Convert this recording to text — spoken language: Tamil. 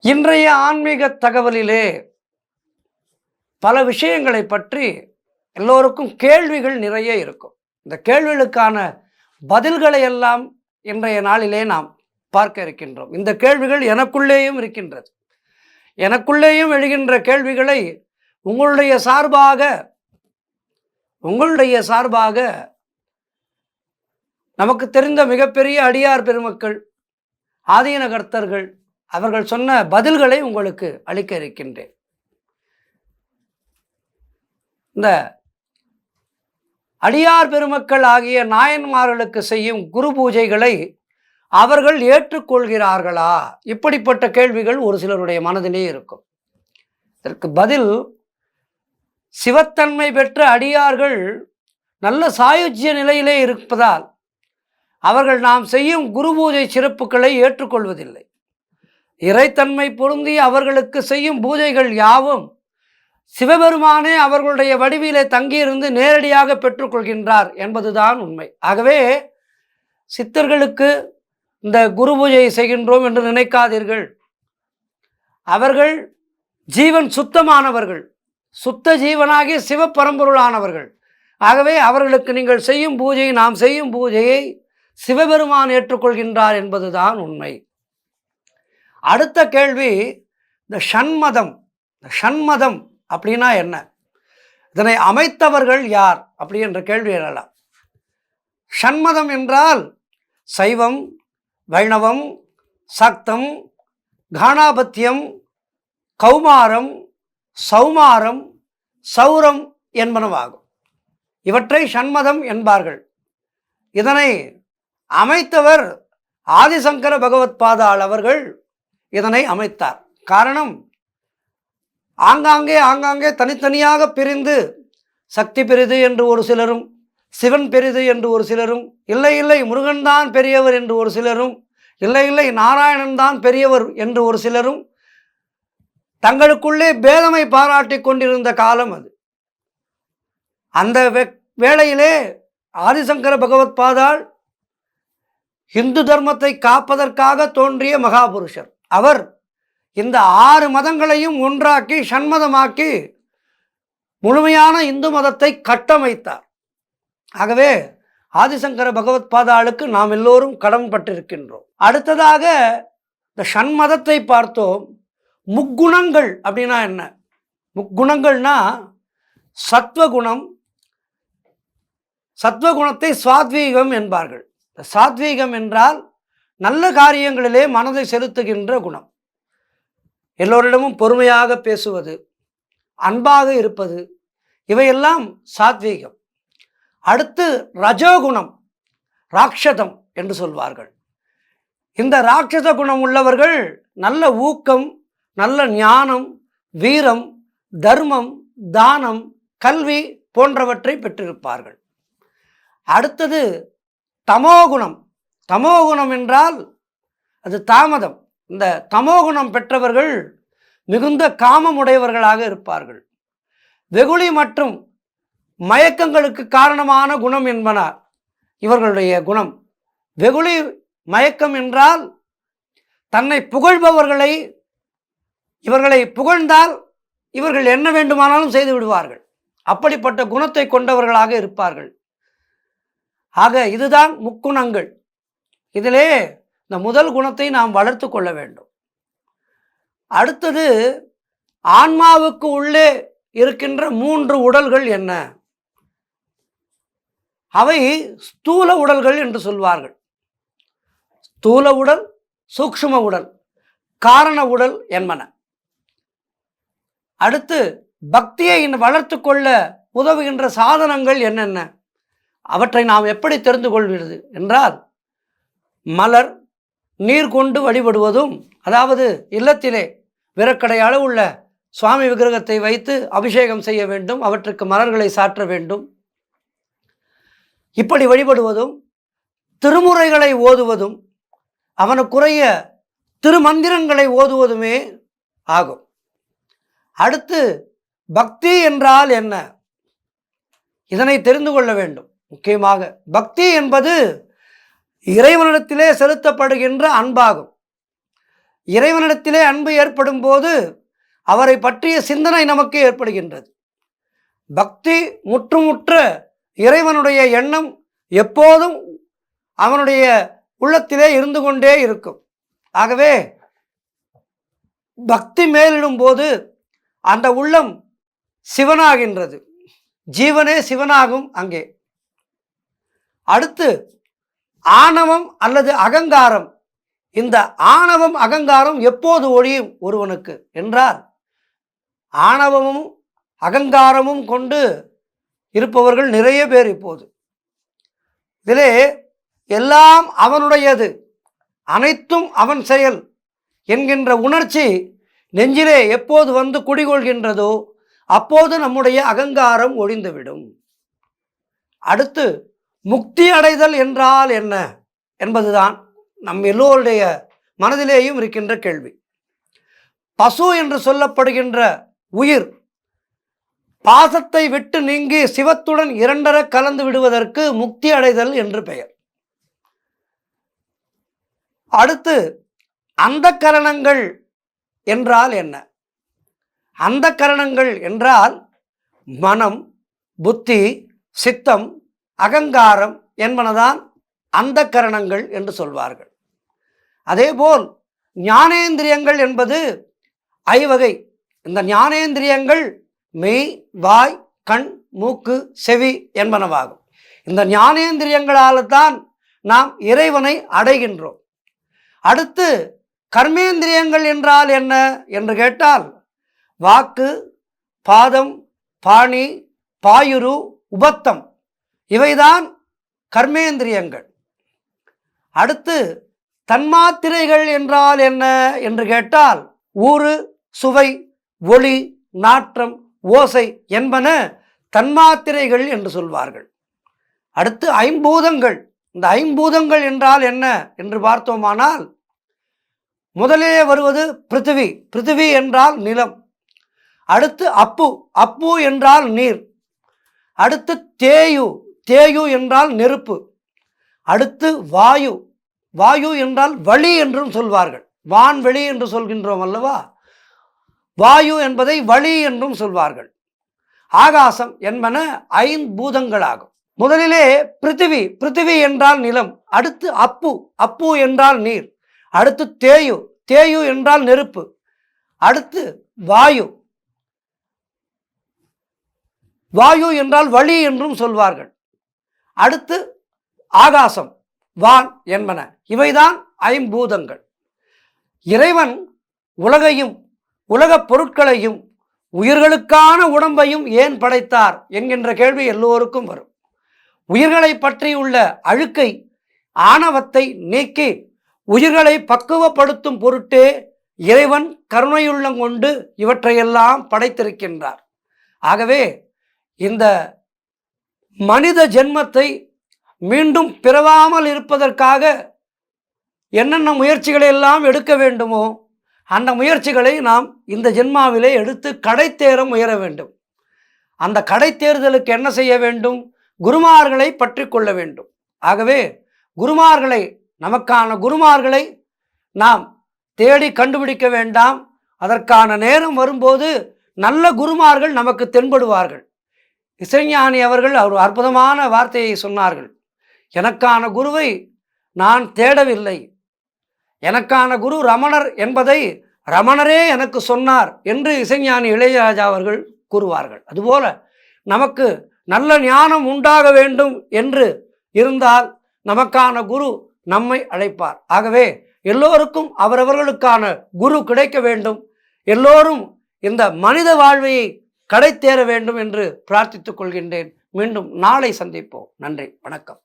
இன்றைய ஆன்மீக தகவலிலே பல விஷயங்களை பற்றி எல்லோருக்கும் கேள்விகள் நிறைய இருக்கும். இந்த கேள்விகளுக்கான பதில்களை எல்லாம் இன்றைய நாளிலே நாம் பார்க்க இருக்கின்றோம். இந்த கேள்விகள் எனக்குள்ளேயும் இருக்கின்றது. எனக்குள்ளேயும் எழுகின்ற கேள்விகளை உங்களுடைய சார்பாக நமக்கு தெரிந்த மிகப்பெரிய அடியார் பெருமக்கள், ஆதீன கர்த்தர்கள் அவர்கள் சொன்ன பதில்களை உங்களுக்கு அளிக்க இருக்கின்றேன். இந்த அடியார் பெருமக்கள் ஆகிய நாயன்மார்களுக்கு செய்யும் குரு பூஜைகளை அவர்கள் ஏற்றுக்கொள்கிறார்களா? இப்படிப்பட்ட கேள்விகள் ஒரு சிலருடைய மனதிலே இருக்கும். இதற்கு பதில், சிவத்தன்மை பெற்ற அடியார்கள் நல்ல சாயுஜ்ய நிலையிலே இருப்பதால் அவர்கள் நாம் செய்யும் குரு பூஜை சிறப்புகளை ஏற்றுக்கொள்வதில்லை. இறைத்தன்மை பொருந்தி அவர்களுக்கு செய்யும் பூஜைகள் யாவும் சிவபெருமானே அவர்களுடைய வடிவிலே தங்கியிருந்து நேரடியாக பெற்றுக்கொள்கின்றார் என்பதுதான் உண்மை. ஆகவே சித்தர்களுக்கு இந்த குரு பூஜையை செய்கின்றோம் என்று நினைக்காதீர்கள். அவர்கள் ஜீவன் சுத்தமானவர்கள், சுத்த ஜீவனாகி சிவபரம்பொருளானவர்கள். ஆகவே அவர்களுக்கு நீங்கள் செய்யும் பூஜை, நாம் செய்யும் பூஜையை சிவபெருமான் ஏற்றுக்கொள்கின்றார் என்பதுதான் உண்மை. அடுத்த கேள்வி, இந்த ஷண்மதம் அப்படின்னா என்ன? இதனை அமைத்தவர்கள் யார் அப்படி என்ற கேள்வி எழலாம். ஷண்மதம் என்றால் சைவம், வைணவம், சக்தம், காணாபத்தியம், கௌமாரம், சௌமாரம், சௌரம் என்பனவாகும். இவற்றை ஷண்மதம் என்பார்கள். இதனை அமைத்தவர் ஆதிசங்கர பகவத் பாதாள் அவர்கள் இதனை அமைத்தார். காரணம், ஆங்காங்கே தனித்தனியாக பிரிந்து சக்தி பெரிது என்று ஒரு சிலரும், சிவன் பெரிது என்று ஒரு சிலரும், இல்லை முருகன் தான் பெரியவர் என்று ஒரு சிலரும், இல்லை நாராயணன் தான் பெரியவர் என்று ஒரு சிலரும் தங்களுக்குள்ளே பேதமை பாராட்டி கொண்டிருந்த காலம் அது. அந்த வேளையிலே ஆதிசங்கர பகவத் பாதாள் இந்து தர்மத்தை காப்பதற்காக தோன்றிய மகாபுருஷர். அவர் இந்த 6 மதங்களையும் ஒன்றாக்கி ஷண்மதமாக்கி முழுமையான இந்து மதத்தை கட்டமைத்தார். ஆகவே ஆதிசங்கர பகவத் பாதாளுக்கு நாம் எல்லோரும் கடன்பட்டிருக்கின்றோம். அடுத்ததாக இந்த ஷண்மதத்தை பார்த்தோம். முக்குணங்கள் அப்படின்னா என்ன? முக்குணங்கள்னா சத்வகுணம், சத்வகுணத்தை சாத்வீகம் என்பார்கள். சாத்வீகம் என்றால் நல்ல காரியங்களிலே மனதை செலுத்துகின்ற குணம், எல்லோரிடமும் பொறுமையாக பேசுவது, அன்பாக இருப்பது, இவையெல்லாம் சாத்வீகம். அடுத்து ரஜோகுணம், ராட்சதம் என்று சொல்வார்கள். இந்த ராட்சத குணம் உள்ளவர்கள் நல்ல ஊக்கம், நல்ல ஞானம், வீரம், தர்மம், தானம், கல்வி போன்றவற்றை பெற்றிருப்பார்கள். அடுத்தது தமோகுணம். தமோகுணம் என்றால் அது தாமதம். இந்த தமோகுணம் பெற்றவர்கள் மிகுந்த காமமுடையவர்களாக இருப்பார்கள். வெகுளி மற்றும் மயக்கங்களுக்கு காரணமான குணம் என்பன இவர்களுடைய குணம். வெகுளி, மயக்கம் என்றால் தன்னை புகழ்பவர்களை, இவர்களை புகழ்ந்தால் இவர்கள் என்ன வேண்டுமானாலும் செய்து விடுவார்கள். அப்படிப்பட்ட குணத்தை கொண்டவர்களாக இருப்பார்கள். ஆக இதுதான் முக்குணங்கள். இதிலே இந்த முதல் குணத்தை நாம் வளர்த்து கொள்ள வேண்டும். அடுத்தது, ஆன்மாவுக்கு உள்ளே இருக்கின்ற 3 உடல்கள் என்ன? அவை ஸ்தூல உடல்கள் என்று சொல்வார்கள். ஸ்தூல உடல், சூக்ஷ்ம உடல், காரண உடல் என்பன. அடுத்து, பக்தியை வளர்த்து கொள்ள உதவுகின்ற சாதனங்கள் என்னென்ன? அவற்றை நாம் எப்படி தெரிந்து கொள்வது என்றால், மலர், நீர் கொண்டு வழிபடுவதும், அதாவது இல்லத்திலே விறக்கடை அளவுள்ள சுவாமி விக்கிரகத்தை வைத்து அபிஷேகம் செய்ய வேண்டும், அவற்றுக்கு மலர்களை சாற்ற வேண்டும். இப்படி வழிபடுவதும், திருமுறைகளை ஓதுவதும், அவனுக்குரிய திருமந்திரங்களை ஓதுவதுமே ஆகும். அடுத்து, பக்தி என்றால் என்ன? இதனை தெரிந்து கொள்ள வேண்டும். முக்கியமாக பக்தி என்பது இறைவனிடத்திலே செலுத்தப்படுகின்ற அன்பாகும். இறைவனிடத்திலே அன்பு ஏற்படும் போது அவரை பற்றிய சிந்தனை நமக்கு ஏற்படுகின்றது. பக்தி முற்றுமுற்ற இறைவனுடைய எண்ணம் எப்போதும் அவனுடைய உள்ளத்திலே இருந்து கொண்டே இருக்கும். ஆகவே பக்தி மேலிடும் போது அந்த உள்ளம் சிவனாகின்றது, ஜீவனே சிவனாகும் அங்கே. அடுத்து ஆணவம் அல்லது அகங்காரம். இந்த ஆணவம் அகங்காரம் எப்போது ஒழியும் ஒருவனுக்கு என்றால், ஆணவமும் அகங்காரமும் கொண்டு இருப்பவர்கள் நிறைய பேர் இப்போது. இதிலே எல்லாம் அவனுடையது, அனைத்தும் அவன் செயல் என்கின்ற உணர்ச்சி நெஞ்சிலே எப்போது வந்து குடிகொள்கின்றதோ அப்போது நம்முடைய அகங்காரம் ஒழிந்துவிடும். அடுத்து முக்தி அடைதல் என்றால் என்ன என்பதுதான் நம் எல்லோருடைய மனதிலேயும் இருக்கின்ற கேள்வி. பசு என்று சொல்லப்படுகின்ற உயிர் பாசத்தை விட்டு நீங்கி சிவத்துடன் இரண்டர கலந்து விடுவதற்கு முக்தி அடைதல் என்று பெயர். அடுத்து அந்த கரணங்கள் என்றால் என்ன? அந்த கரணங்கள் என்றால் மனம், புத்தி, சித்தம், அகங்காரம் என்பனதான் அந்த கரணங்கள் என்று சொல்வார்கள். அதேபோல் ஞானேந்திரியங்கள் என்பது ஐவகை. இந்த ஞானேந்திரியங்கள் மெய், வாய், கண், மூக்கு, செவி என்பனவாகும். இந்த ஞானேந்திரியங்களால் தான் நாம் இறைவனை அடைகின்றோம். அடுத்து கர்மேந்திரியங்கள் என்றால் என்ன என்று கேட்டால், வாக்கு, பாதம், பாணி, பாயுரு, உபத்தம் இவைதான் கர்மேந்திரியங்கள். அடுத்து தன்மாத்திரைகள் என்றால் என்ன என்று கேட்டால், ஊறு, சுவை, ஒளி, நாற்றம், ஓசை என்பன தன்மாத்திரைகள் என்று சொல்வார்கள். அடுத்து ஐம்பூதங்கள். இந்த ஐம்பூதங்கள் என்றால் என்ன என்று பார்த்தோமானால், முதலிலே வருவது பிருத்திவி. பிருத்திவி என்றால் நிலம். அடுத்து அப்பு. அப்பு என்றால் நீர். அடுத்து தேயு. தேயு என்றால் நெருப்பு. அடுத்து வாயு. வாயு என்றால் வழி என்றும் சொல்வார்கள். வான்வெளி என்று சொல்கின்றோம் அல்லவா, வாயு என்பதை வழி என்றும் சொல்வார்கள். ஆகாசம் என்பன ஐம்பூதங்களாகும். முதலிலே பிருத்திவி. பிருத்திவி என்றால் நிலம். அடுத்து அப்பு. அப்பு என்றால் நீர். அடுத்து தேயு. தேயு என்றால் நெருப்பு. அடுத்து வாயு. வாயு என்றால் வழி என்றும் சொல்வார்கள். அடுத்து ஆகாசம், வான் என்பன. இவைதான் ஐம்பூதங்கள். இறைவன் உலகையும் உலகப் பொருட்களையும் உயிர்களுக்கான உடம்பையும் ஏன் படைத்தார் என்கின்ற கேள்வி எல்லோருக்கும் வரும். உயிர்களை பற்றியுள்ள அழுக்கை, ஆணவத்தை நீக்கி உயிர்களை பக்குவப்படுத்தும் பொருட்டே இறைவன் கருணையுள்ளம் கொண்டு இவற்றையெல்லாம் படைத்திருக்கின்றார். ஆகவே இந்த மனித ஜென்மத்தை மீண்டும் பிறவாமல் இருப்பதற்காக என்னென்ன முயற்சிகளை எல்லாம் எடுக்க வேண்டுமோ அந்த முயற்சிகளை நாம் இந்த ஜென்மாவிலே எடுத்து கடைத்தேற முயற வேண்டும். அந்த கடைத்தேறுதலுக்கு என்ன செய்ய வேண்டும்? குருமார்களை பற்றி கொள்ள வேண்டும். ஆகவே குருமார்களை, நமக்கான குருமார்களை நாம் தேடி கண்டுபிடிக்க வேண்டாம். அதற்கான நேரம் வரும்போது நல்ல குருமார்கள் நமக்கு தென்படுவார்கள். இசைஞானி அவர்கள் ஒரு அற்புதமான வார்த்தையை சொன்னார்கள். எனக்கான குருவை நான் தேடவில்லை, எனக்கான குரு ரமணர் என்பதை ரமணரே எனக்கு சொன்னார் என்று இசைஞானி இளையராஜா அவர்கள் கூறுவார்கள். அதுபோல நமக்கு நல்ல ஞானம் உண்டாக வேண்டும் என்று இருந்தால் நமக்கான குரு நம்மை அழைப்பார். ஆகவே எல்லோருக்கும் அவரவர்களுக்கான குரு கிடைக்க வேண்டும். எல்லோரும் இந்த மனித வாழ்வையை கடைத்தேற வேண்டும் என்று பிரார்த்தித்துக் கொள்கின்றேன். மீண்டும் நாளை சந்திப்போம். நன்றி, வணக்கம்.